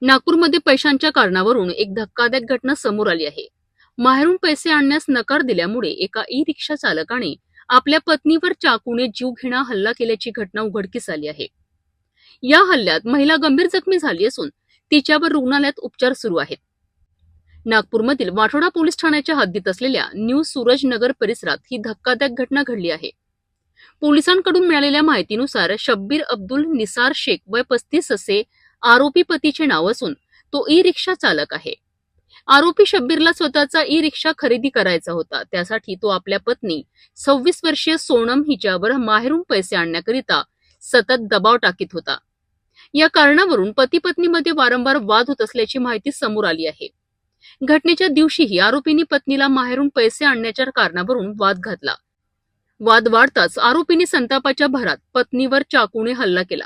नागपूरमध्ये पैशांच्या कारणावरून एक धक्कादायक घटना समोर आली आहे। माहेरून पैसे आणण्यास नकार दिल्यामुळे एका ई रिक्षा चालकाने आपल्या पत्नीवर चाकूने जीवघेणा हल्ला केल्याची घटना उघडकीस आली आहे। या हल्ल्यात महिला गंभीर जखमी झाली असून तिच्यावर रुग्णालयात उपचार सुरू आहेत। नागपूरमधील वाठोडा पोलीस ठाण्याच्या हद्दीत असलेल्या न्यू सूरजनगर परिसरात ही धक्कादायक घटना घडली आहे। पोलिसांकडून मिळालेल्या माहितीनुसार शब्बीर अब्दुल निसार शेख वय 35 असे आरोपी पतीचे नाव असून तो ई रिक्षा चालक आहे। आरोपी शब्बीरला स्वतःचा ई रिक्षा खरेदी करायचा होता। त्यासाठी तो आपल्या पत्नी 26 वर्षीय सोनम हिच्यावर माहेरून पैसे आणण्याकरिता सतत दबाव टाकीत होता। या कारणावरून पती पत्नीमध्ये वारंवार वाद होत असल्याची माहिती समोर आली आहे। घटनेच्या दिवशीही आरोपींनी पत्नीला माहेरून पैसे आणण्याच्या कारणावरून वाद घातला। वाद वाढताच आरोपींनी संतापाच्या भरात पत्नीवर चाकूने हल्ला केला।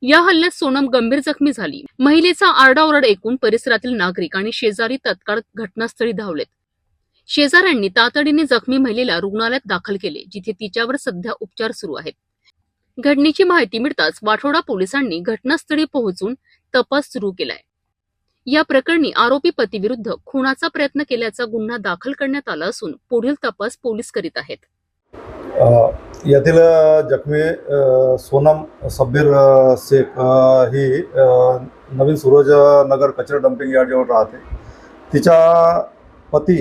या हल्ल्यात सोनम गंभीर जखमी झाली। महिलेचा आरडाओरड ऐकून परिसरातील नागरिक आणि शेजारी तत्काळ घटनास्थळी धावलेत। शेजाऱ्यांनी तातडीने जखमी महिलेला रुग्णालयात दाखल केले, जिथे तिच्यावर सध्या उपचार सुरू आहेत। घटनेची माहिती मिळताच वाठोडा पोलिसांनी घटनास्थळी पोहोचून तपास सुरू केलाय। या प्रकरणी आरोपी पतीविरुद्ध खुनाचा प्रयत्न केल्याचा गुन्हा दाखल करण्यात आला असून पुढील तपास पोलीस करीत आहेत। यातील जखमी सोनम शब्बीर शेख ही नवीन सूरजनगर कचरा डंपिंग यार्डजवळ राहते। तिचा पती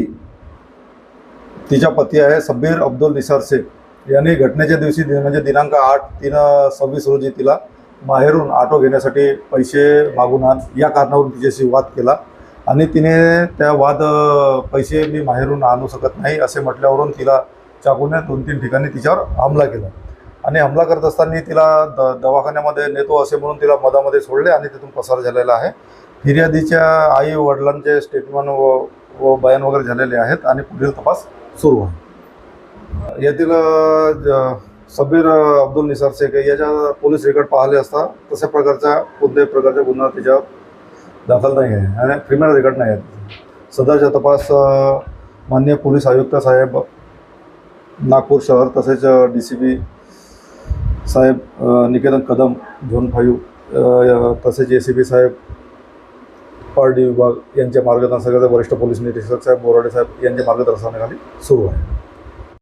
आहे शब्बीर अब्दुल निसार शेख यांनी घटनेच्या दिवशी म्हणजे दिनांक 8/3/26 रोजी तिला माहेरून ऑटो घेण्यासाठी पैसे मागून आण या कारणावरून तिच्याशी वाद केला आणि तिने त्या पैसे मी माहेरून आणू शकत नाही असे म्हटल्यावरून तिला चाकूने 2-3 ठिकाणी तिच्यावर हमला केला आणि हमला करत असताना तिला दवाखान्यामध्ये नेतो असे म्हणून तिला मधामध्ये सोडले आणि तिथून पसार झालेला आहे। फिर्यादीच्या आई वडिलांचे स्टेटमेंट व बयान वगैरे झालेले आहेत आणि पुढील तपास सुरू आहे। यातील शब्बीर अब्दुल निसार शेख याच्या पोलीस रेकॉर्ड पाहिले असता तशा प्रकारचा कोणत्याही प्रकारचा गुन्हा त्याच्यावर दाखल नाही आहे आणि क्रिमिनल रेकॉर्ड नाही आहे। सदरचा तपास माननीय पोलीस आयुक्त साहेब नागपूर शहर तसेच DCP साहेब निकेतन कदम झोन 5 तसेच ACP साहेब पारडी विभाग यांच्या मार्गदर्शनाखाली वरिष्ठ पोलीस निरीक्षक साहेब बोराडे साहेब यांच्या मार्गदर्शनाखाली सुरू आहे।